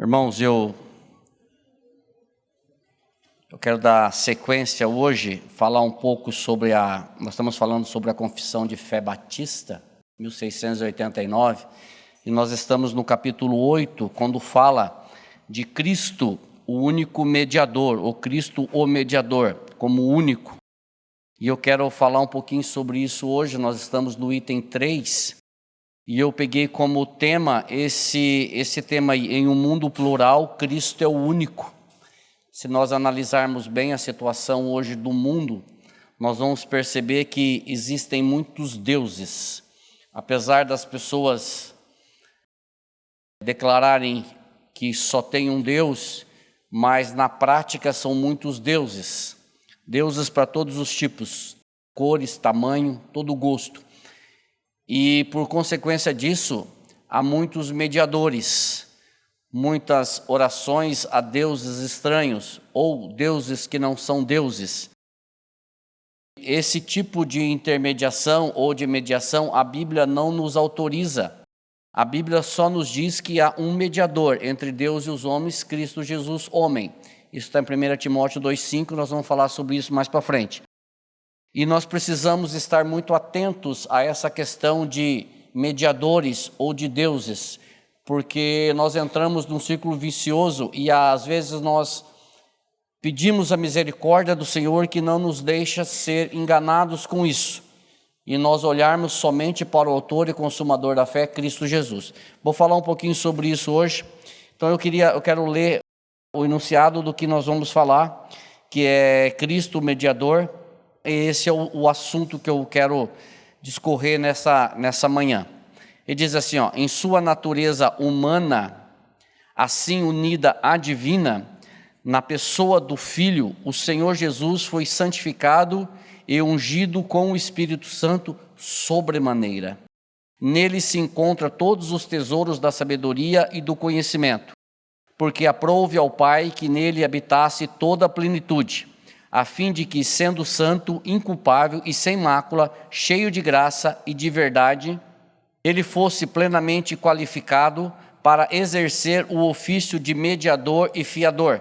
Irmãos, eu quero dar sequência hoje, falar um pouco sobre nós estamos falando sobre a Confissão de Fé Batista, 1689, e nós estamos no capítulo 8, quando fala de Cristo, o único mediador, ou Cristo o mediador, como único. E eu quero falar um pouquinho sobre isso hoje. Nós estamos no item 3, e eu peguei como tema esse tema aí, em um mundo plural, Cristo é o único. Se nós analisarmos bem a situação hoje do mundo, nós vamos perceber que existem muitos deuses. Apesar das pessoas declararem que só tem um Deus, mas na prática são muitos deuses. Deuses para todos os tipos, cores, tamanho, todo gosto. E por consequência disso, há muitos mediadores, muitas orações a deuses estranhos ou deuses que não são deuses. Esse tipo de intermediação ou de mediação, a Bíblia não nos autoriza. A Bíblia só nos diz que há um mediador entre Deus e os homens, Cristo Jesus, homem. Isso está em 1 Timóteo 2,5, nós vamos falar sobre isso mais para frente. E nós precisamos estar muito atentos a essa questão de mediadores ou de deuses, porque nós entramos num círculo vicioso e às vezes nós pedimos a misericórdia do Senhor que não nos deixa ser enganados com isso, e nós olharmos somente para o autor e consumador da fé, Cristo Jesus. Vou falar um pouquinho sobre isso hoje. Então eu quero ler o enunciado do que nós vamos falar, que é Cristo o mediador. Esse é o assunto que eu quero discorrer nessa manhã. Ele diz assim, em sua natureza humana, assim unida à divina, na pessoa do Filho, o Senhor Jesus foi santificado e ungido com o Espírito Santo sobremaneira. Nele se encontram todos os tesouros da sabedoria e do conhecimento, porque aprouve ao Pai que nele habitasse toda a plenitude, a fim de que, sendo santo, inculpável e sem mácula, cheio de graça e de verdade, ele fosse plenamente qualificado para exercer o ofício de mediador e fiador,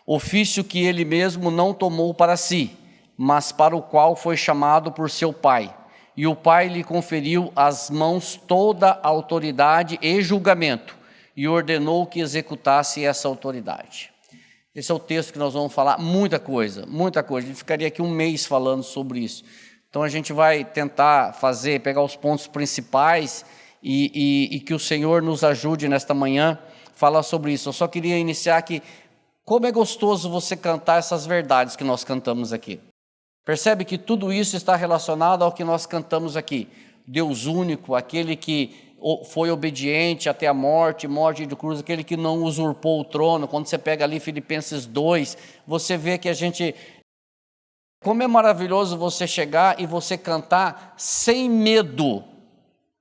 ofício que ele mesmo não tomou para si, mas para o qual foi chamado por seu Pai, e o Pai lhe conferiu às mãos toda a autoridade e julgamento, e ordenou que executasse essa autoridade. Esse é o texto que nós vamos falar, muita coisa. A gente ficaria aqui um mês falando sobre isso. Então a gente vai tentar pegar os pontos principais e que o Senhor nos ajude nesta manhã a falar sobre isso. Eu só queria iniciar aqui, como é gostoso você cantar essas verdades que nós cantamos aqui. Percebe que tudo isso está relacionado ao que nós cantamos aqui. Deus único, aquele que foi obediente até a morte de cruz, aquele que não usurpou o trono. Quando você pega ali Filipenses 2, você vê que como é maravilhoso você chegar e você cantar sem medo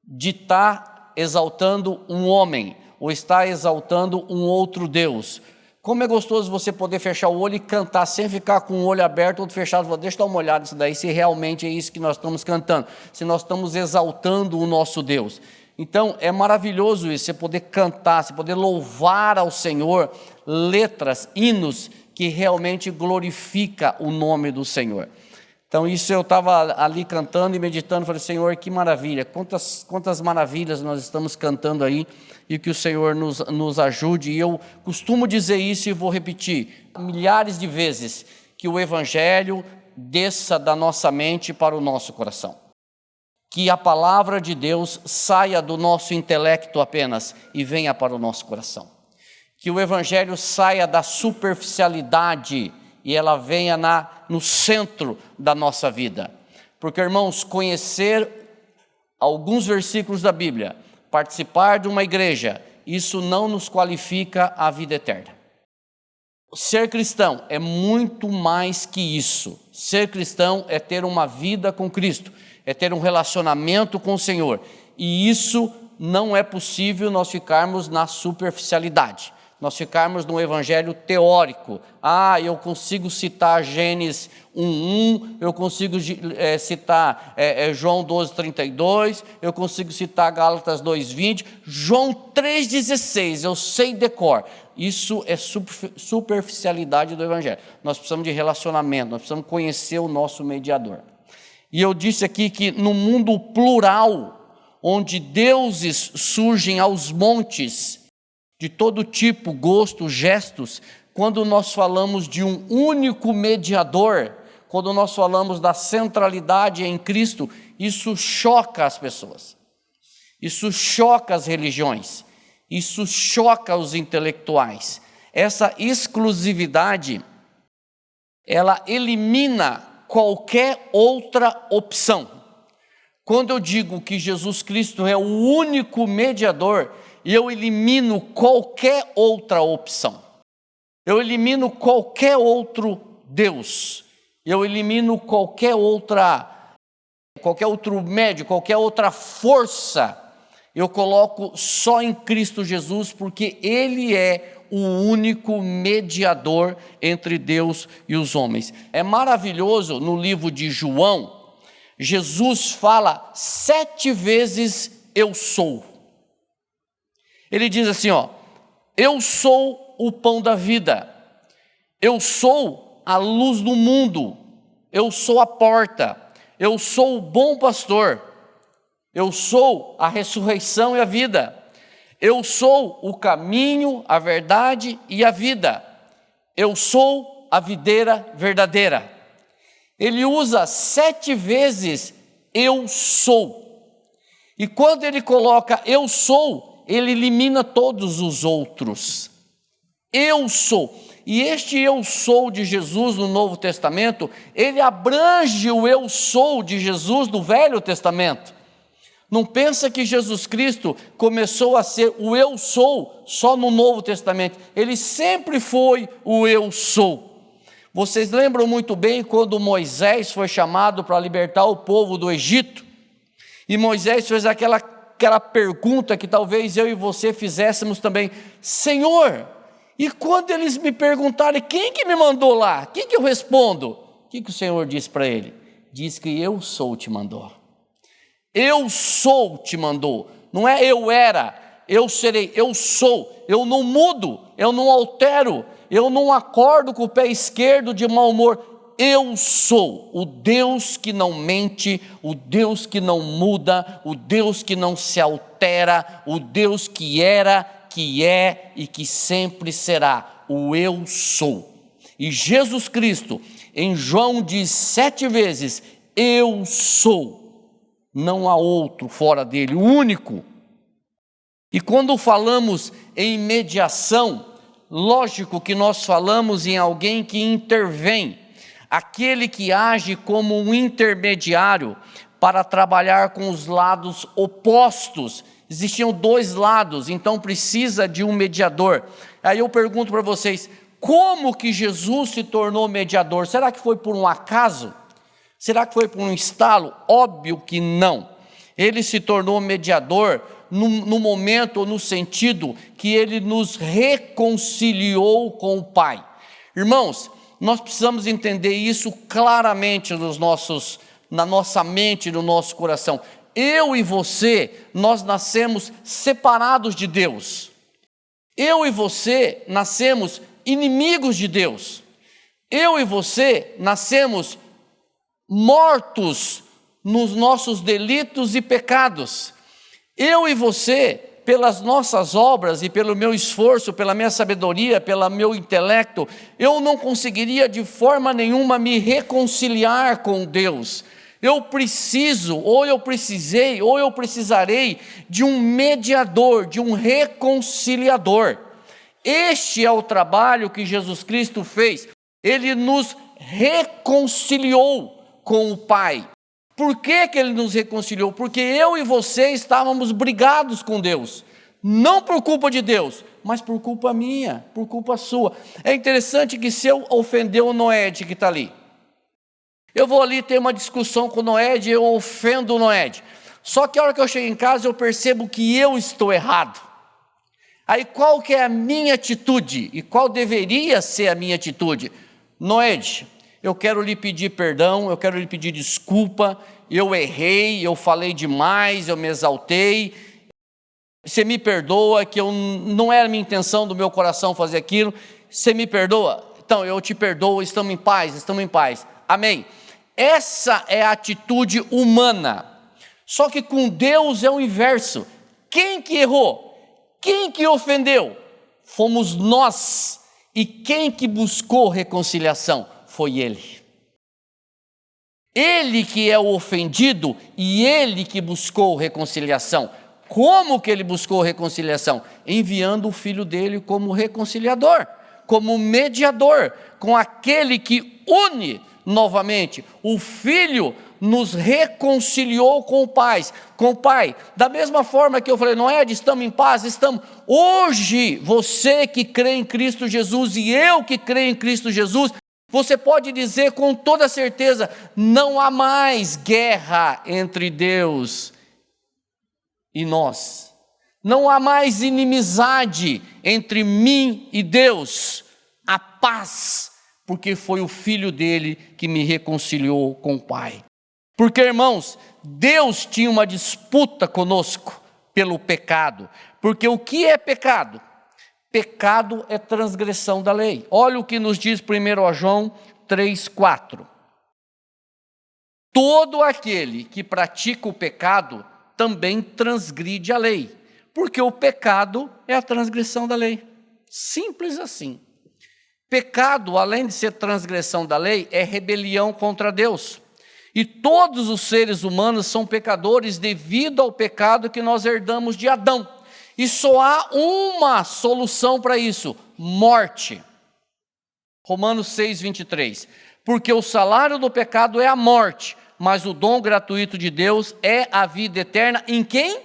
de estar exaltando um homem, ou estar exaltando um outro Deus. Como é gostoso você poder fechar o olho e cantar sem ficar com o olho aberto, outro fechado. Deixa eu dar uma olhada nisso daí, se realmente é isso que nós estamos cantando, se nós estamos exaltando o nosso Deus. Então é maravilhoso isso, você poder cantar, você poder louvar ao Senhor letras, hinos que realmente glorifica o nome do Senhor. Então isso eu estava ali cantando e meditando, falei, Senhor, que maravilha, quantas maravilhas nós estamos cantando aí, e que o Senhor nos ajude. E eu costumo dizer isso e vou repetir milhares de vezes, que o Evangelho desça da nossa mente para o nosso coração. Que a palavra de Deus saia do nosso intelecto apenas e venha para o nosso coração. Que o Evangelho saia da superficialidade e ela venha no centro da nossa vida. Porque, irmãos, conhecer alguns versículos da Bíblia, participar de uma igreja, isso não nos qualifica à vida eterna. Ser cristão é muito mais que isso. Ser cristão é ter uma vida com Cristo, é ter um relacionamento com o Senhor. E isso não é possível nós ficarmos na superficialidade. nós ficarmos no evangelho teórico. Eu consigo citar Gênesis 1:1, eu consigo citar João 12:32, eu consigo citar Gálatas 2:20, João 3:16, eu sei decor. Isso é superficialidade do evangelho. Nós precisamos de relacionamento, nós precisamos conhecer o nosso mediador. E eu disse aqui que no mundo plural, onde deuses surgem aos montes, de todo tipo, gosto, gestos, quando nós falamos de um único mediador, quando nós falamos da centralidade em Cristo, isso choca as pessoas, isso choca as religiões, isso choca os intelectuais. Essa exclusividade, ela elimina qualquer outra opção. Quando eu digo que Jesus Cristo é o único mediador, eu elimino qualquer outra opção. Eu elimino qualquer outro Deus. Eu elimino qualquer outro médio, qualquer outra força. Eu coloco só em Cristo Jesus, porque Ele é o único mediador entre Deus e os homens. É maravilhoso, no livro de João, Jesus fala 7 vezes eu sou. Ele diz assim, eu sou o pão da vida, eu sou a luz do mundo, eu sou a porta, eu sou o bom pastor, eu sou a ressurreição e a vida, eu sou o caminho, a verdade e a vida, eu sou a videira verdadeira. Ele usa 7 vezes eu sou. E quando ele coloca eu sou, ele elimina todos os outros. Eu sou. E este eu sou de Jesus no Novo Testamento, ele abrange o eu sou de Jesus no Velho Testamento. Não pensa que Jesus Cristo começou a ser o eu sou só no Novo Testamento. Ele sempre foi o eu sou. Vocês lembram muito bem quando Moisés foi chamado para libertar o povo do Egito? E Moisés fez aquela pergunta que talvez eu e você fizéssemos também. Senhor, e quando eles me perguntarem quem que me mandou lá? O que eu respondo? O que o Senhor disse para ele? Diz que eu sou te mandou. Eu sou te mandou. Não é eu era, eu serei, eu sou. Eu não mudo, eu não altero. Eu não acordo com o pé esquerdo de mau humor. Eu sou o Deus que não mente, o Deus que não muda, o Deus que não se altera, o Deus que era, que é e que sempre será. O eu sou. E Jesus Cristo, em João diz 7 vezes, eu sou. Não há outro fora dele, o único. E quando falamos em mediação, lógico que nós falamos em alguém que intervém, aquele que age como um intermediário para trabalhar com os lados opostos. Existiam 2 lados, então precisa de um mediador. Aí eu pergunto para vocês, como que Jesus se tornou mediador? Será que foi por um acaso? Será que foi por um estalo? Óbvio que não. Ele se tornou mediador no momento ou no sentido que ele nos reconciliou com o Pai. Irmãos, nós precisamos entender isso claramente na nossa mente, no nosso coração. Eu e você, nós nascemos separados de Deus. Eu e você nascemos inimigos de Deus. Eu e você nascemos mortos nos nossos delitos e pecados. Eu e você, pelas nossas obras e pelo meu esforço, pela minha sabedoria, pelo meu intelecto, eu não conseguiria de forma nenhuma me reconciliar com Deus. Eu preciso, ou eu precisei, ou eu precisarei de um mediador, de um reconciliador. Este é o trabalho que Jesus Cristo fez. Ele nos reconciliou com o Pai. Por que Ele nos reconciliou? Porque eu e você estávamos brigados com Deus, não por culpa de Deus, mas por culpa minha, por culpa sua. É interessante que se eu ofender o Noed que está ali, eu vou ali ter uma discussão com o Noed, eu ofendo o Noed, só que a hora que eu chego em casa eu percebo que eu estou errado. Aí qual que é a minha atitude? E qual deveria ser a minha atitude? Noede, eu quero lhe pedir perdão, eu quero lhe pedir desculpa, eu errei, eu falei demais, eu me exaltei, você me perdoa, que não era a minha intenção do meu coração fazer aquilo, você me perdoa? Então eu te perdoo, estamos em paz, amém. Essa é a atitude humana, só que com Deus é o inverso. Quem que errou? Quem que ofendeu? Fomos nós. E quem que buscou reconciliação? Foi Ele. Ele que é o ofendido e Ele que buscou reconciliação. Como que Ele buscou reconciliação? Enviando o Filho dele como reconciliador, como mediador, com aquele que une novamente. O Filho nos reconciliou com o Pai, da mesma forma que eu falei, Noé, estamos em paz, estamos. Hoje, você que crê em Cristo Jesus e eu que creio em Cristo Jesus, você pode dizer com toda certeza, não há mais guerra entre Deus e nós, não há mais inimizade entre mim e Deus, a paz, porque foi o Filho dele que me reconciliou com o Pai. Porque, irmãos, Deus tinha uma disputa conosco pelo pecado. Porque o que é pecado? Pecado é transgressão da lei. Olha o que nos diz 1 João 3,4. Todo aquele que pratica o pecado também transgride a lei. Porque o pecado é a transgressão da lei. Simples assim. Pecado, além de ser transgressão da lei, é rebelião contra Deus. E todos os seres humanos são pecadores devido ao pecado que nós herdamos de Adão. E só há uma solução para isso: morte. Romanos 6,23. Porque o salário do pecado é a morte, mas o dom gratuito de Deus é a vida eterna. Em quem?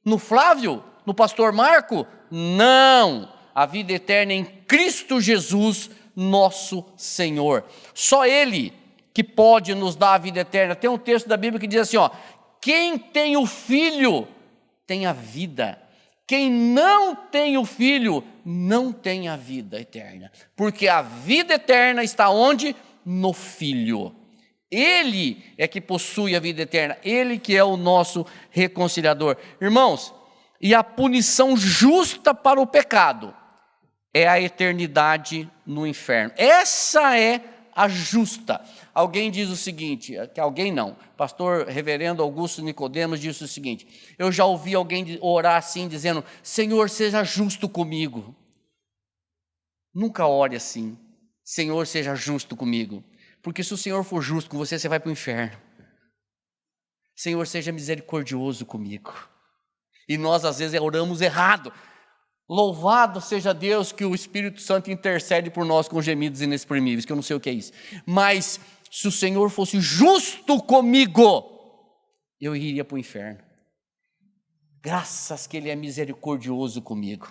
No Flávio? No pastor Marco? Não! A vida eterna é em Cristo Jesus, nosso Senhor. Só Ele que pode nos dar a vida eterna. Tem um texto da Bíblia que diz assim, quem tem o Filho tem a vida, quem não tem o Filho não tem a vida eterna, porque a vida eterna está onde? No Filho. Ele é que possui a vida eterna, Ele que é o nosso reconciliador. Irmãos, e a punição justa para o pecado é a eternidade no inferno. Essa é a justa. Alguém diz o seguinte, que alguém não, pastor reverendo Augusto Nicodemos disse o seguinte, eu já ouvi alguém orar assim, dizendo, Senhor, seja justo comigo. Nunca ore assim, Senhor, seja justo comigo, porque se o Senhor for justo com você, você vai para o inferno. Senhor, seja misericordioso comigo. E nós às vezes oramos errado. Louvado seja Deus que o Espírito Santo intercede por nós com gemidos inexprimíveis, que eu não sei o que é isso. Mas se o Senhor fosse justo comigo, eu iria para o inferno. Graças que Ele é misericordioso comigo.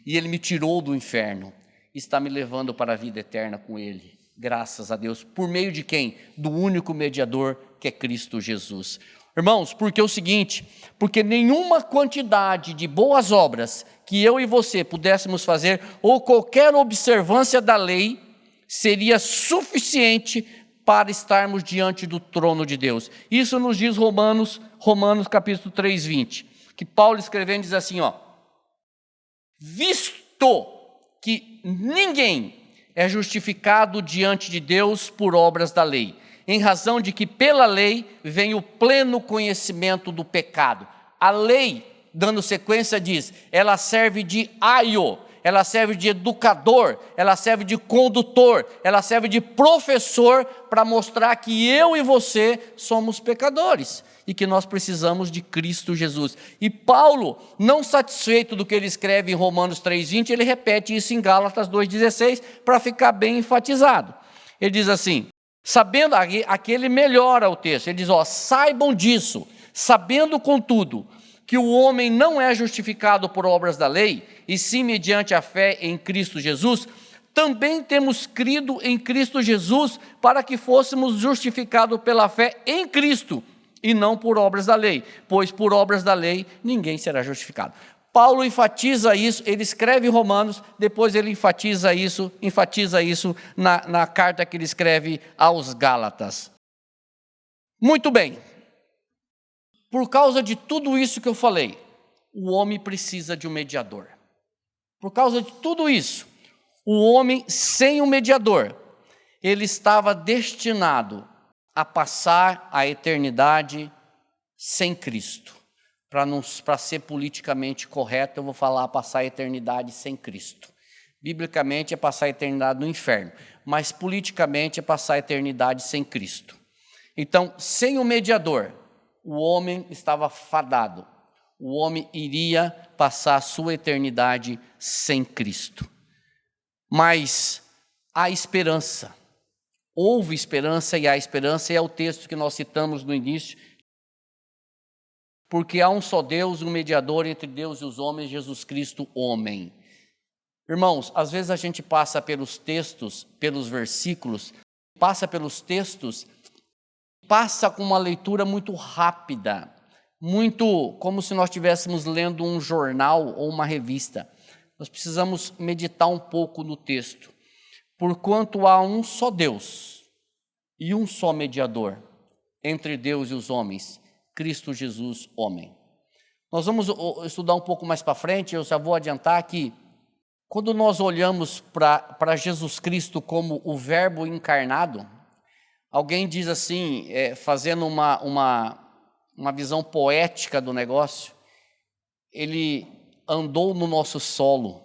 E Ele me tirou do inferno. Está me levando para a vida eterna com Ele. Graças a Deus. Por meio de quem? Do único mediador que é Cristo Jesus. Irmãos, porque é o seguinte, porque nenhuma quantidade de boas obras que eu e você pudéssemos fazer, ou qualquer observância da lei, seria suficiente para estarmos diante do trono de Deus. Isso nos diz Romanos capítulo 3:20, que Paulo escrevendo diz assim, visto que ninguém é justificado diante de Deus por obras da lei, em razão de que pela lei vem o pleno conhecimento do pecado. A lei, dando sequência, diz, ela serve de aio, ela serve de educador, ela serve de condutor, ela serve de professor para mostrar que eu e você somos pecadores e que nós precisamos de Cristo Jesus. E Paulo, não satisfeito do que ele escreve em Romanos 3:20, ele repete isso em Gálatas 2:16 para ficar bem enfatizado. Ele diz assim, sabendo, aqui ele melhora o texto, ele diz, saibam disso, sabendo contudo, que o homem não é justificado por obras da lei, e sim mediante a fé em Cristo Jesus, também temos crido em Cristo Jesus, para que fôssemos justificados pela fé em Cristo, e não por obras da lei, pois por obras da lei ninguém será justificado. Paulo enfatiza isso, ele escreve Romanos, depois ele enfatiza isso na carta que ele escreve aos Gálatas. Muito bem, por causa de tudo isso que eu falei, o homem precisa de um mediador. Por causa de tudo isso, o homem sem um mediador, ele estava destinado a passar a eternidade sem Cristo. Para ser politicamente correto, eu vou falar passar a eternidade sem Cristo. Biblicamente é passar a eternidade no inferno, mas politicamente é passar a eternidade sem Cristo. Então, sem o mediador, o homem estava fadado. O homem iria passar a sua eternidade sem Cristo. Mas há esperança. Houve esperança e há esperança, e é o texto que nós citamos no início. Porque há um só Deus, um mediador entre Deus e os homens, Jesus Cristo, homem. Irmãos, às vezes a gente passa pelos textos, pelos versículos, passa com uma leitura muito rápida, muito como se nós estivéssemos lendo um jornal ou uma revista. Nós precisamos meditar um pouco no texto. Porquanto há um só Deus e um só mediador entre Deus e os homens, Cristo Jesus, homem. Nós vamos estudar um pouco mais para frente, eu já vou adiantar que quando nós olhamos para Jesus Cristo como o verbo encarnado, alguém diz assim, fazendo uma visão poética do negócio, ele andou no nosso solo,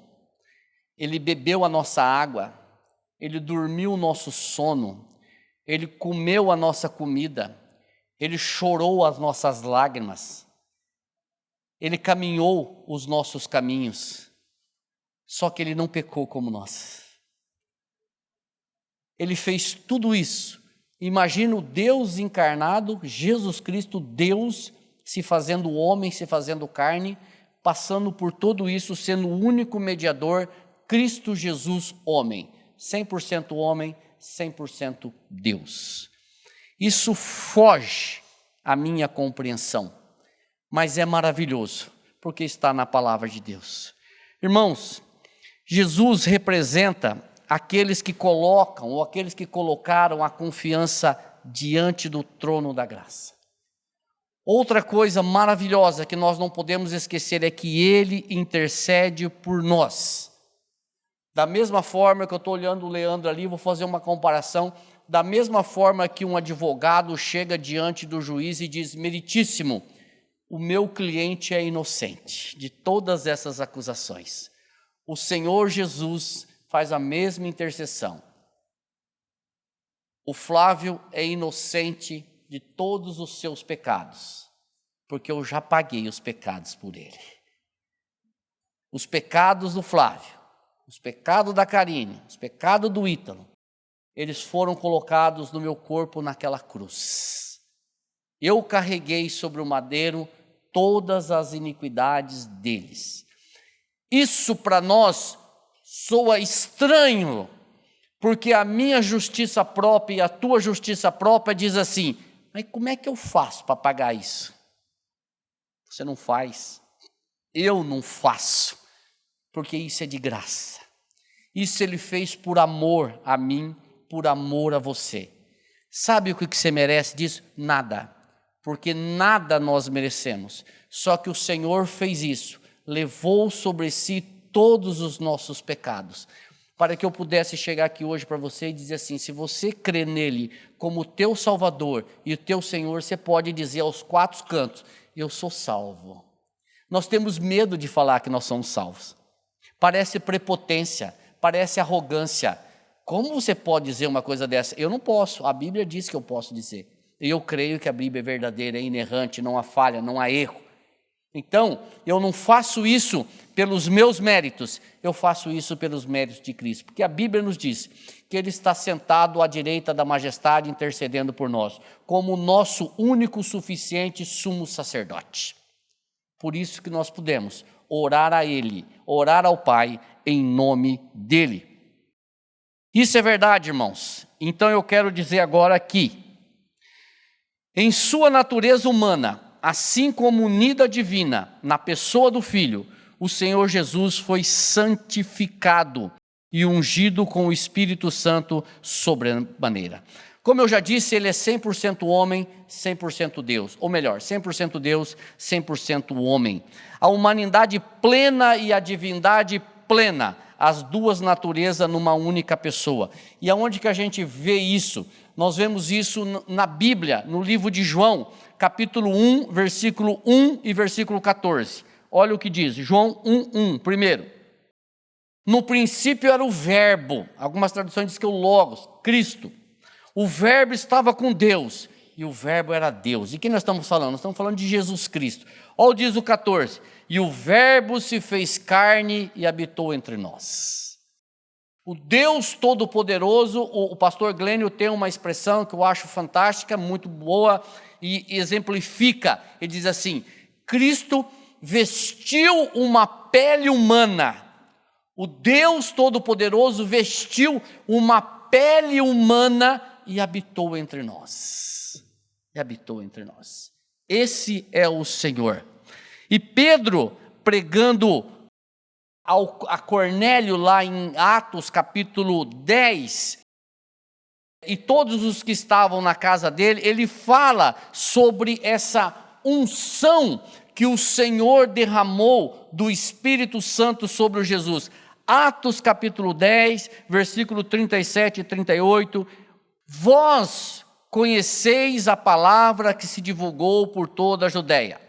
ele bebeu a nossa água, ele dormiu o nosso sono, ele comeu a nossa comida, ele chorou as nossas lágrimas, ele caminhou os nossos caminhos, só que ele não pecou como nós. Ele fez tudo isso. Imagina o Deus encarnado, Jesus Cristo, Deus, se fazendo homem, se fazendo carne, passando por tudo isso, sendo o único mediador, Cristo Jesus, homem. 100% homem, 100% Deus. Isso foge à minha compreensão, mas é maravilhoso, porque está na palavra de Deus. Irmãos, Jesus representa aqueles que colocam, ou aqueles que colocaram a confiança diante do trono da graça. Outra coisa maravilhosa que nós não podemos esquecer é que Ele intercede por nós. Da mesma forma que eu estou olhando o Leandro ali, vou fazer uma comparação. Da mesma forma que um advogado chega diante do juiz e diz: meritíssimo, o meu cliente é inocente de todas essas acusações. O Senhor Jesus faz a mesma intercessão. O Flávio é inocente de todos os seus pecados, porque eu já paguei os pecados por ele. Os pecados do Flávio, os pecados da Karine, os pecados do Ítalo, eles foram colocados no meu corpo naquela cruz. Eu carreguei sobre o madeiro todas as iniquidades deles. Isso para nós soa estranho, porque a minha justiça própria e a tua justiça própria diz assim: mas como é que eu faço para pagar isso? Você não faz, eu não faço, porque isso é de graça. Isso Ele fez por amor a mim, por amor a você. Sabe o que você merece disso? Nada, porque nada nós merecemos. Só que o Senhor fez isso, levou sobre si todos os nossos pecados, para que eu pudesse chegar aqui hoje para você e dizer assim: se você crê nele como teu Salvador e o teu Senhor, você pode dizer aos quatro cantos: eu sou salvo. Nós temos medo de falar que nós somos salvos. Parece prepotência, parece arrogância. Como você pode dizer uma coisa dessa? Eu não posso, a Bíblia diz que eu posso dizer. E eu creio que a Bíblia é verdadeira, é inerrante, não há falha, não há erro. Então, eu não faço isso pelos meus méritos, eu faço isso pelos méritos de Cristo. Porque a Bíblia nos diz que Ele está sentado à direita da majestade, intercedendo por nós, como o nosso único, suficiente sumo sacerdote. Por isso que nós podemos orar a Ele, orar ao Pai, em nome dEle. Isso é verdade, irmãos. Então eu quero dizer agora que, em sua natureza humana, assim como unida à divina, na pessoa do Filho, o Senhor Jesus foi santificado e ungido com o Espírito Santo sobremaneira. Como eu já disse, ele é 100% homem, 100% Deus. Ou melhor, 100% Deus, 100% homem. A humanidade plena e a divindade plena, as duas naturezas numa única pessoa. E aonde que a gente vê isso? Nós vemos isso na Bíblia, no livro de João, capítulo 1, versículo 1 e versículo 14. Olha o que diz, João 1:1, primeiro. No princípio era o verbo, algumas traduções dizem que é o Logos, Cristo. O verbo estava com Deus, e o verbo era Deus. E quem nós estamos falando? Nós estamos falando de Jesus Cristo. Olha, diz o 14, e o verbo se fez carne e habitou entre nós. O Deus Todo-Poderoso, o pastor Glênio tem uma expressão que eu acho fantástica, muito boa, e exemplifica. Ele diz assim, Cristo vestiu uma pele humana. O Deus Todo-Poderoso vestiu uma pele humana e habitou entre nós. E habitou entre nós. Esse é o Senhor. E Pedro, pregando a Cornélio lá em Atos capítulo 10, e todos os que estavam na casa dele, ele fala sobre essa unção que o Senhor derramou do Espírito Santo sobre o Jesus. Atos capítulo 10, versículo 37 e 38, vós conheceis a palavra que se divulgou por toda a Judéia,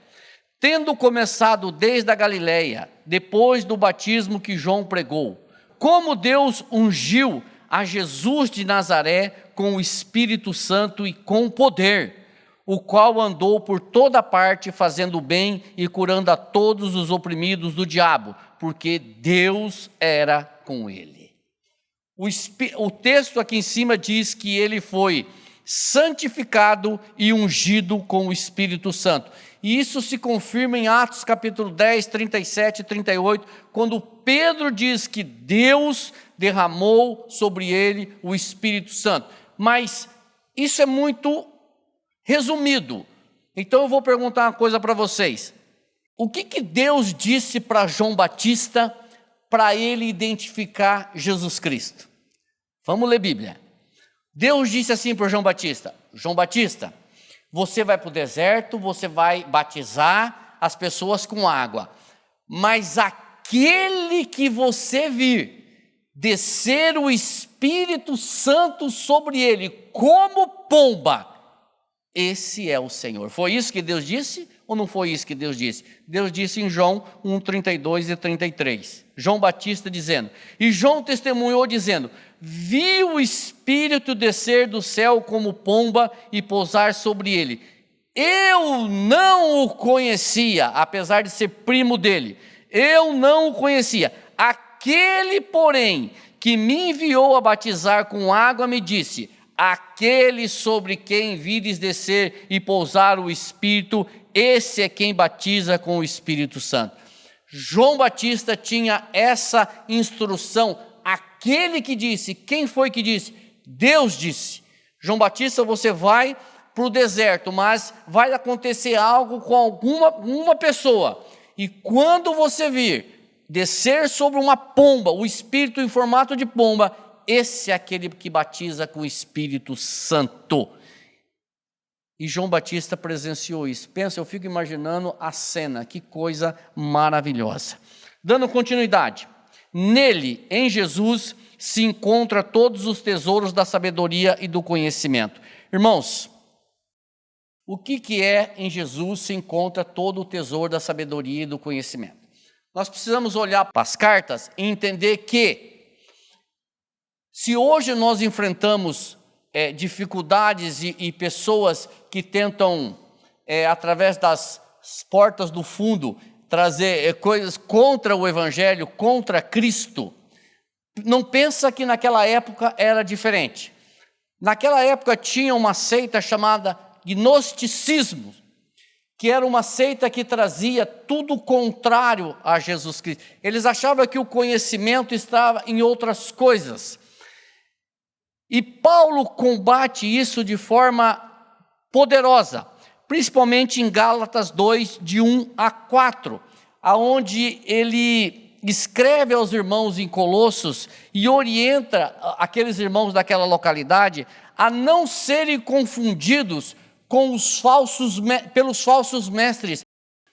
tendo começado desde a Galileia, depois do batismo que João pregou, como Deus ungiu a Jesus de Nazaré com o Espírito Santo e com poder, o qual andou por toda parte fazendo bem e curando a todos os oprimidos do diabo, porque Deus era com ele. O texto aqui em cima diz que ele foi santificado e ungido com o Espírito Santo. E isso se confirma em Atos capítulo 10, 37 e 38, quando Pedro diz que Deus derramou sobre ele o Espírito Santo. Mas isso é muito resumido. Então eu vou perguntar uma coisa para vocês. O que Deus disse para João Batista para ele identificar Jesus Cristo? Vamos ler Bíblia. Deus disse assim para João Batista, João Batista, você vai para o deserto, você vai batizar as pessoas com água, mas aquele que você vir descer o Espírito Santo sobre ele como pomba, esse é o Senhor. Foi isso que Deus disse ou não foi isso que Deus disse? Deus disse em João 1, 32 e 33. João Batista dizendo, e João testemunhou dizendo, vi o Espírito descer do céu como pomba e pousar sobre ele. Eu não o conhecia, apesar de ser primo dele. Eu não o conhecia. Aquele, porém, que me enviou a batizar com água me disse, aquele sobre quem vires descer e pousar o Espírito, esse é quem batiza com o Espírito Santo. João Batista tinha essa instrução, aquele que disse, quem foi que disse? Deus disse, João Batista, você vai para o deserto, mas vai acontecer algo com alguma pessoa, e quando você vir descer sobre uma pomba, o Espírito em formato de pomba, esse é aquele que batiza com o Espírito Santo. E João Batista presenciou isso. Pensa, eu fico imaginando a cena, que coisa maravilhosa. Dando continuidade, nele, em Jesus, se encontra todos os tesouros da sabedoria e do conhecimento. Irmãos, o que é em Jesus se encontra todo o tesouro da sabedoria e do conhecimento? Nós precisamos olhar para as cartas e entender que, se hoje nós enfrentamos dificuldades e pessoas que tentam, através das portas do fundo, trazer coisas contra o Evangelho, contra Cristo, não pensa que naquela época era diferente. Naquela época tinha uma seita chamada gnosticismo, que era uma seita que trazia tudo contrário a Jesus Cristo. Eles achavam que o conhecimento estava em outras coisas. E Paulo combate isso de forma poderosa, principalmente em Gálatas 2, de 1 a 4. aonde ele escreve aos irmãos em Colossos e orienta aqueles irmãos daquela localidade a não serem confundidos com pelos falsos mestres,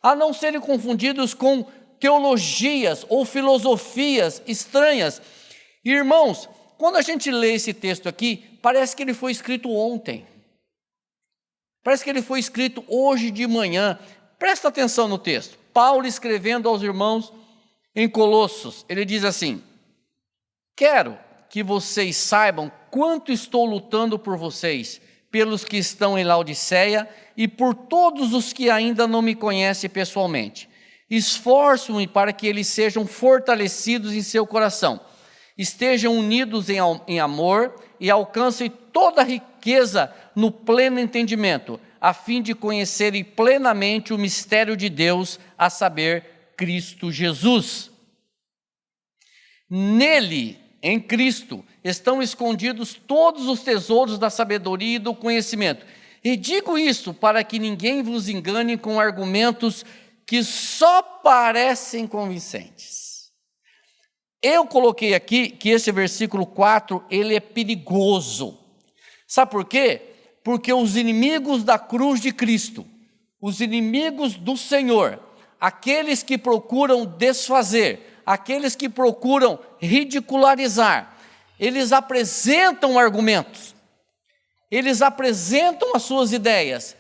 a não serem confundidos com teologias ou filosofias estranhas. Irmãos, quando a gente lê esse texto aqui, parece que ele foi escrito ontem. Parece que ele foi escrito hoje de manhã. Presta atenção no texto. Paulo escrevendo aos irmãos em Colossos, ele diz assim: quero que vocês saibam quanto estou lutando por vocês, pelos que estão em Laodiceia e por todos os que ainda não me conhecem pessoalmente. Esforço-me para que eles sejam fortalecidos em seu coração, estejam unidos em amor e alcancem toda a riqueza no pleno entendimento, a fim de conhecerem plenamente o mistério de Deus, a saber, Cristo Jesus. Nele, em Cristo, estão escondidos todos os tesouros da sabedoria e do conhecimento. E digo isso para que ninguém vos engane com argumentos que só parecem convincentes. Eu coloquei aqui que esse versículo 4, ele é perigoso. Sabe por quê? Porque os inimigos da cruz de Cristo, os inimigos do Senhor, aqueles que procuram desfazer, aqueles que procuram ridicularizar, eles apresentam argumentos, eles apresentam as suas ideias,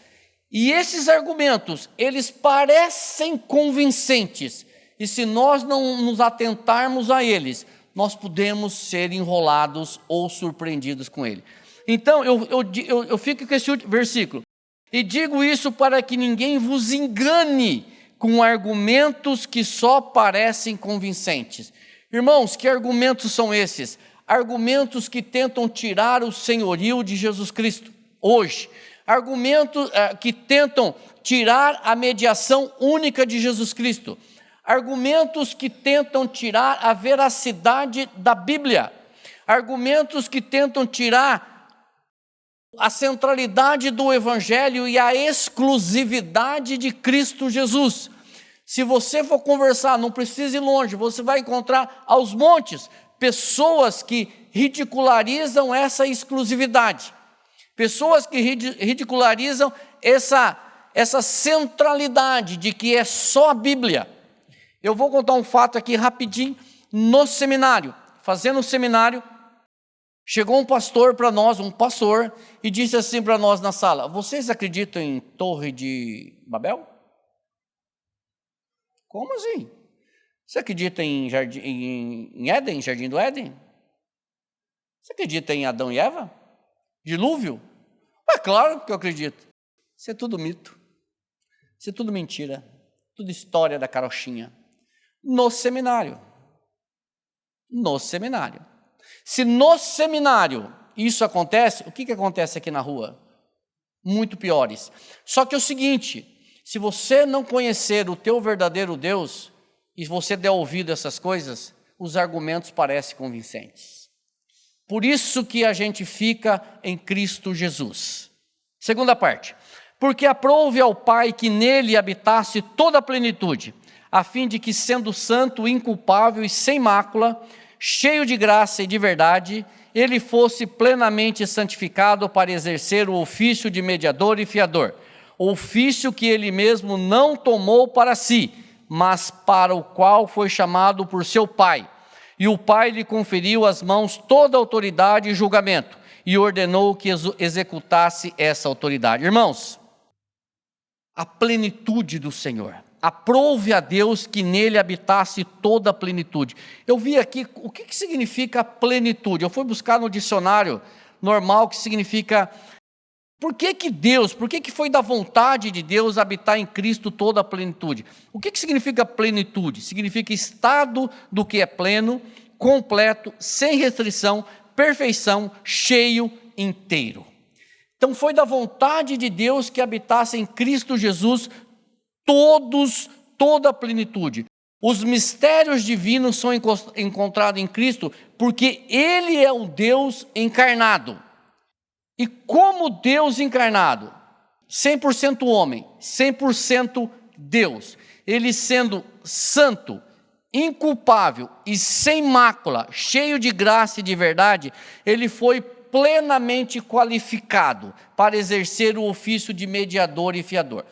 e esses argumentos, eles parecem convincentes, e se nós não nos atentarmos a eles, nós podemos ser enrolados ou surpreendidos com ele. Então, eu fico com esse versículo, e digo isso para que ninguém vos engane com argumentos que só parecem convincentes. Irmãos, que argumentos são esses? Argumentos que tentam tirar o senhorio de Jesus Cristo, hoje. Argumentos que tentam tirar a mediação única de Jesus Cristo. Argumentos que tentam tirar a veracidade da Bíblia. Argumentos que tentam tirar a centralidade do Evangelho e a exclusividade de Cristo Jesus. Se você for conversar, não precisa ir longe, você vai encontrar aos montes pessoas que ridicularizam essa exclusividade, pessoas que ridicularizam essa centralidade de que é só a Bíblia. Eu vou contar um fato aqui rapidinho. No seminário, fazendo o seminário, chegou um pastor para nós, e disse assim para nós na sala: vocês acreditam em Torre de Babel? Como assim? Você acredita em Éden, Jardim do Éden? Você acredita em Adão e Eva? Dilúvio? É claro que eu acredito. Isso é tudo mito. Isso é tudo mentira. Tudo história da carochinha. No seminário. Se no seminário isso acontece, o que acontece aqui na rua? Muito piores. Só que é o seguinte: se você não conhecer o teu verdadeiro Deus, e você der ouvido a essas coisas, os argumentos parecem convincentes. Por isso que a gente fica em Cristo Jesus. Segunda parte: porque aprouve ao Pai que nele habitasse toda a plenitude, a fim de que, sendo santo, inculpável e sem mácula, cheio de graça e de verdade, ele fosse plenamente santificado para exercer o ofício de mediador e fiador, ofício que ele mesmo não tomou para si, mas para o qual foi chamado por seu Pai. E o Pai lhe conferiu às mãos toda a autoridade e julgamento, e ordenou que executasse essa autoridade. Irmãos, a plenitude do Senhor. Aprouve a Deus que nele habitasse toda a plenitude. Eu vi aqui, o que significa plenitude? Eu fui buscar no dicionário normal, que significa... Por que foi da vontade de Deus habitar em Cristo toda a plenitude? O que significa plenitude? Significa estado do que é pleno, completo, sem restrição, perfeição, cheio, inteiro. Então foi da vontade de Deus que habitasse em Cristo Jesus toda a plenitude. Os mistérios divinos são encontrados em Cristo porque Ele é o Deus encarnado. E como Deus encarnado, 100% homem, 100% Deus, Ele sendo santo, inculpável e sem mácula, cheio de graça e de verdade, ele foi plenamente qualificado para exercer o ofício de mediador e fiador.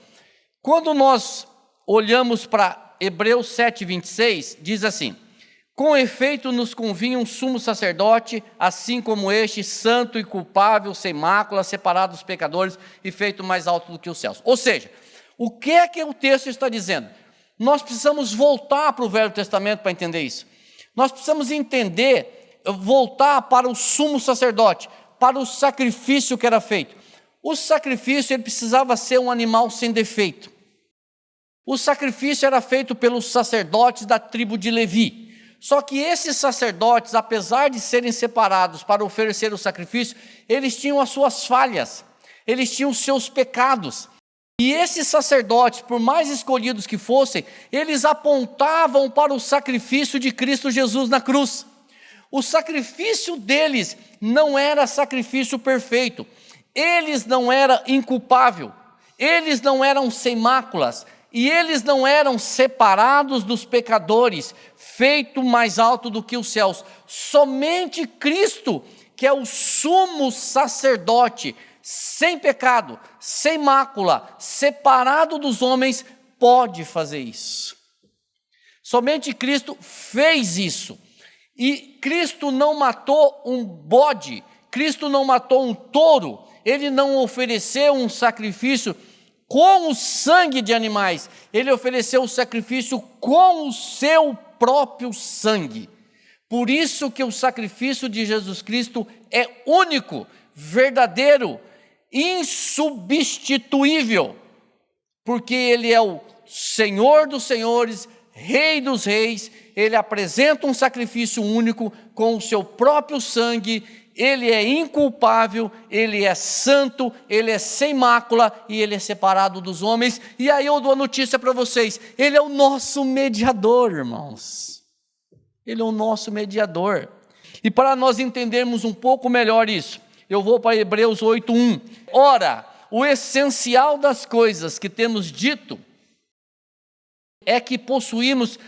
Quando nós olhamos para Hebreus 7:26, diz assim: com efeito nos convinha um sumo sacerdote, assim como este, santo e culpável, sem mácula, separado dos pecadores e feito mais alto do que os céus. Ou seja, o que é que o texto está dizendo? Nós precisamos voltar para o Velho Testamento para entender isso. Nós precisamos entender, voltar para o sumo sacerdote, para o sacrifício que era feito. O sacrifício ele precisava ser um animal sem defeito. O sacrifício era feito pelos sacerdotes da tribo de Levi. Só que esses sacerdotes, apesar de serem separados para oferecer o sacrifício, eles tinham as suas falhas, eles tinham os seus pecados. E esses sacerdotes, por mais escolhidos que fossem, eles apontavam para o sacrifício de Cristo Jesus na cruz. O sacrifício deles não era sacrifício perfeito, eles não eram inculpáveis, eles não eram sem máculas, e eles não eram separados dos pecadores, feito mais alto do que os céus. Somente Cristo, que é o sumo sacerdote, sem pecado, sem mácula, separado dos homens, pode fazer isso. Somente Cristo fez isso. E Cristo não matou um bode, Cristo não matou um touro, ele não ofereceu um sacrifício com o sangue de animais, ele ofereceu o sacrifício com o seu próprio sangue. Por isso que o sacrifício de Jesus Cristo é único, verdadeiro, insubstituível, porque ele é o Senhor dos senhores, Rei dos reis, ele apresenta um sacrifício único com o seu próprio sangue, ele é inculpável, ele é santo, ele é sem mácula e ele é separado dos homens. E aí eu dou a notícia para vocês, ele é o nosso mediador, irmãos. Ele é o nosso mediador. E para nós entendermos um pouco melhor isso, eu vou para Hebreus 8:1. Ora, o essencial das coisas que temos dito é que possuímos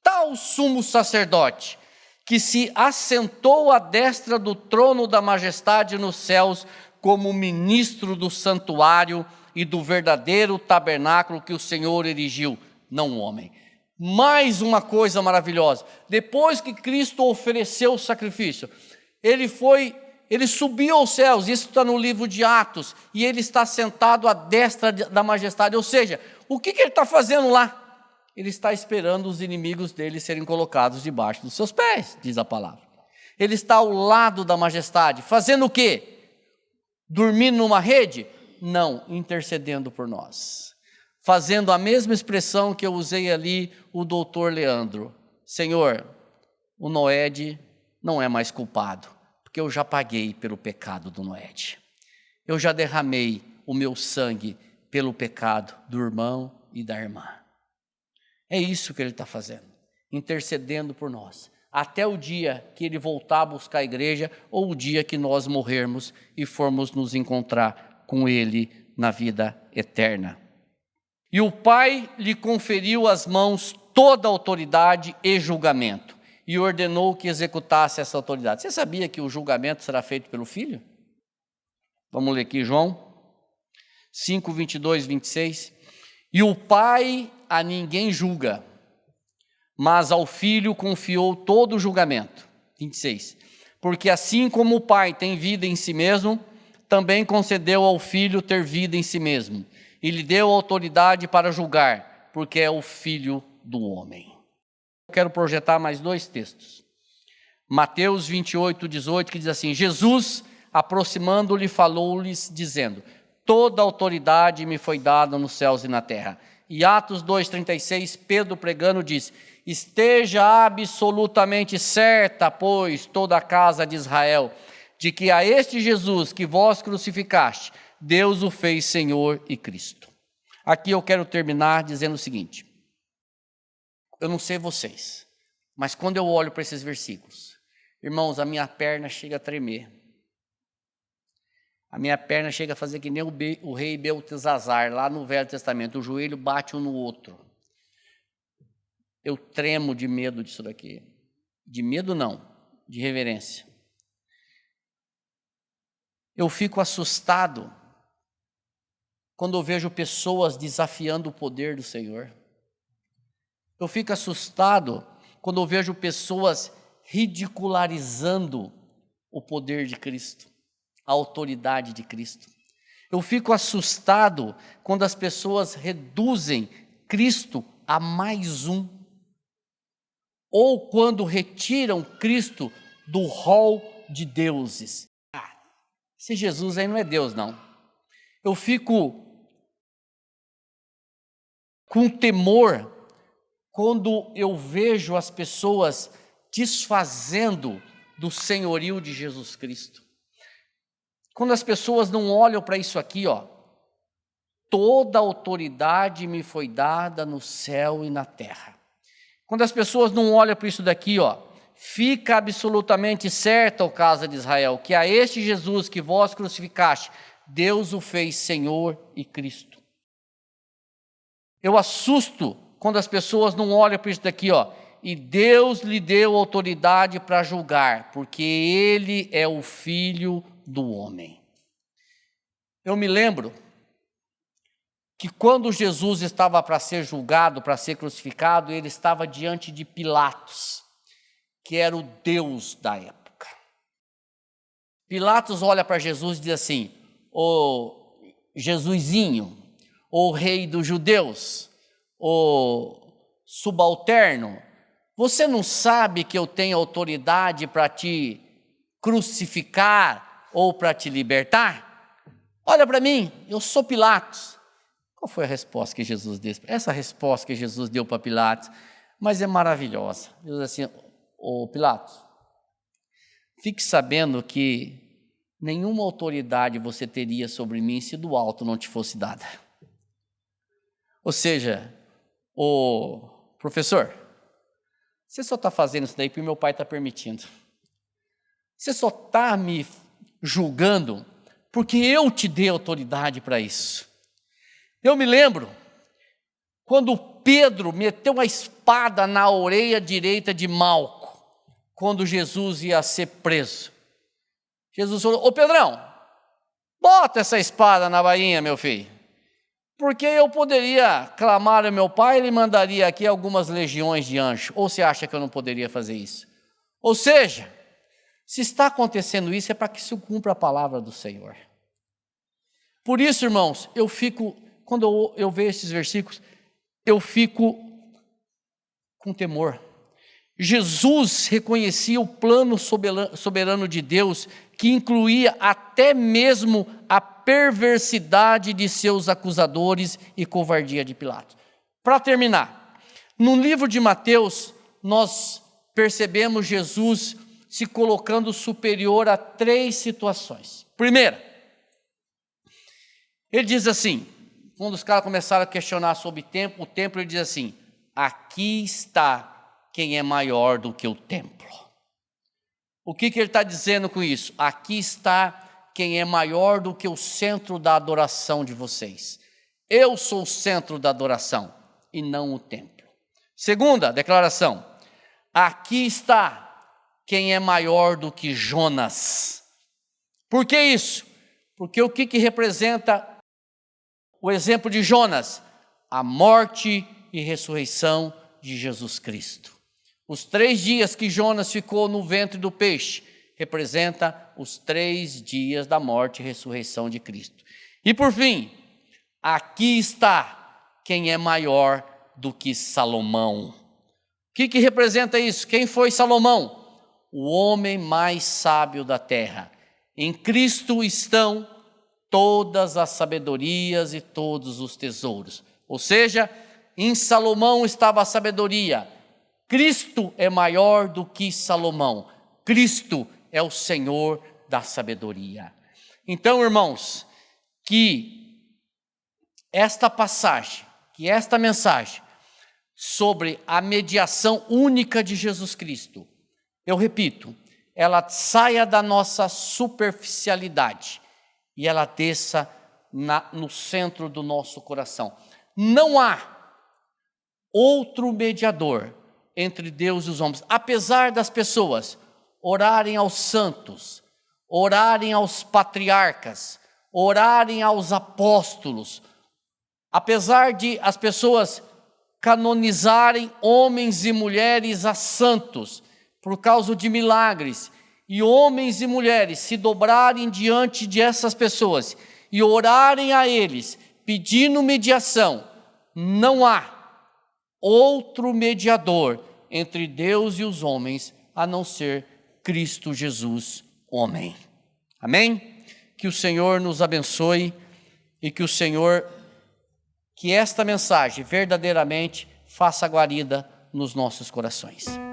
tal sumo sacerdote, que se assentou à destra do trono da majestade nos céus, como ministro do santuário e do verdadeiro tabernáculo que o Senhor erigiu, não o homem. Mais uma coisa maravilhosa, depois que Cristo ofereceu o sacrifício, ele subiu aos céus, isso está no livro de Atos, e ele está sentado à destra da majestade, ou seja, o que ele está fazendo lá? Ele está esperando os inimigos dele serem colocados debaixo dos seus pés, diz a palavra. Ele está ao lado da majestade, fazendo o quê? Dormindo numa rede? Não, intercedendo por nós. Fazendo a mesma expressão que eu usei ali, o doutor Leandro. Senhor, o Noed não é mais culpado, porque eu já paguei pelo pecado do Noed. Eu já derramei o meu sangue pelo pecado do irmão e da irmã. É isso que ele está fazendo, intercedendo por nós, até o dia que ele voltar a buscar a igreja, ou o dia que nós morrermos e formos nos encontrar com ele na vida eterna. E o Pai lhe conferiu às mãos toda a autoridade e julgamento, e ordenou que executasse essa autoridade. Você sabia que o julgamento será feito pelo Filho? Vamos ler aqui João 5, 22, 26. E o Pai a ninguém julga, mas ao Filho confiou todo o julgamento. 26. Porque assim como o Pai tem vida em si mesmo, também concedeu ao Filho ter vida em si mesmo, e lhe deu autoridade para julgar, porque é o Filho do homem. Eu quero projetar mais dois textos. Mateus 28, 18, que diz assim: Jesus, aproximando-lhe, falou-lhes, dizendo: toda autoridade me foi dada nos céus e na terra. E Atos 2,36, Pedro pregando diz: esteja absolutamente certa, pois, toda a casa de Israel, de que a este Jesus que vós crucificaste, Deus o fez Senhor e Cristo. Aqui eu quero terminar dizendo o seguinte: eu não sei vocês, mas quando eu olho para esses versículos, irmãos, a minha perna chega a tremer. A minha perna chega a fazer que nem o rei Beltesazar, lá no Velho Testamento, o joelho bate um no outro. eu tremo de medo disso daqui. De medo não, de reverência. Eu fico assustado quando eu vejo pessoas desafiando o poder do Senhor. Eu fico assustado quando eu vejo pessoas ridicularizando o poder de Cristo, a autoridade de Cristo. Eu fico assustado quando as pessoas reduzem Cristo a mais um, ou quando retiram Cristo do rol de deuses. Esse Jesus aí não é Deus, não. Eu fico com temor quando eu vejo as pessoas desfazendo do senhorio de Jesus Cristo. Quando as pessoas não olham para isso aqui, ó, toda autoridade me foi dada no céu e na terra. Quando as pessoas não olham para isso daqui, ó, fica absolutamente certa, ó casa de Israel, que a este Jesus que vós crucificaste, Deus o fez Senhor e Cristo. Eu assusto quando as pessoas não olham para isso daqui, ó, e Deus lhe deu autoridade para julgar, porque Ele é o Filho do homem. Eu me lembro que quando Jesus estava para ser julgado, para ser crucificado, ele estava diante de Pilatos, que era o Deus da época. Pilatos olha para Jesus e diz assim: ô Jesusinho, ô rei dos judeus, ô subalterno, você não sabe que eu tenho autoridade para te crucificar ou para te libertar? Olha para mim, eu sou Pilatos. Qual foi a resposta que Jesus deu? Essa resposta que Jesus deu para Pilatos, mas é maravilhosa. Ele diz assim: ô Pilatos, fique sabendo que nenhuma autoridade você teria sobre mim se do alto não te fosse dada. Ou seja, ô professor, você só está fazendo isso daí porque meu pai está permitindo. Você só está me julgando porque eu te dei autoridade para isso. Eu me lembro quando Pedro meteu a espada na orelha direita de Malco, quando Jesus ia ser preso. Jesus falou: ô Pedrão, bota essa espada na bainha, meu filho, porque eu poderia clamar ao meu pai, ele mandaria aqui algumas legiões de anjos. Ou você acha que eu não poderia fazer isso? Ou seja, se está acontecendo isso, é para que se cumpra a palavra do Senhor. Por isso, irmãos, eu fico, quando eu vejo esses versículos, eu fico com temor. Jesus reconhecia o plano soberano de Deus, que incluía até mesmo a perversidade de seus acusadores e covardia de Pilatos. Para terminar, no livro de Mateus, nós percebemos Jesus se colocando superior a 3 situações. Primeira, ele diz assim, quando os caras começaram a questionar sobre o templo, ele diz assim: aqui está quem é maior do que o templo. O que ele está dizendo com isso? Aqui está quem é maior do que o centro da adoração de vocês. Eu sou o centro da adoração e não o templo. Segunda declaração: aqui está quem é maior do que Jonas. Por que isso? Porque o que representa o exemplo de Jonas? A morte e ressurreição de Jesus Cristo. Os 3 dias que Jonas ficou no ventre do peixe representa os 3 dias da morte e ressurreição de Cristo. E por fim, aqui está quem é maior do que Salomão. O que representa isso? Quem foi Salomão? O homem mais sábio da terra. Em Cristo estão todas as sabedorias e todos os tesouros. Ou seja, em Salomão estava a sabedoria. Cristo é maior do que Salomão. Cristo é o Senhor da sabedoria. Então, irmãos, que esta passagem, que esta mensagem sobre a mediação única de Jesus Cristo, eu repito, ela saia da nossa superficialidade e ela desça no centro do nosso coração. Não há outro mediador entre Deus e os homens. Apesar das pessoas orarem aos santos, orarem aos patriarcas, orarem aos apóstolos, apesar de as pessoas canonizarem homens e mulheres a santos por causa de milagres, e homens e mulheres se dobrarem diante de essas pessoas e orarem a eles, pedindo mediação, não há outro mediador entre Deus e os homens, a não ser Cristo Jesus, homem. Amém? Que o Senhor nos abençoe e que esta mensagem verdadeiramente faça guarida nos nossos corações.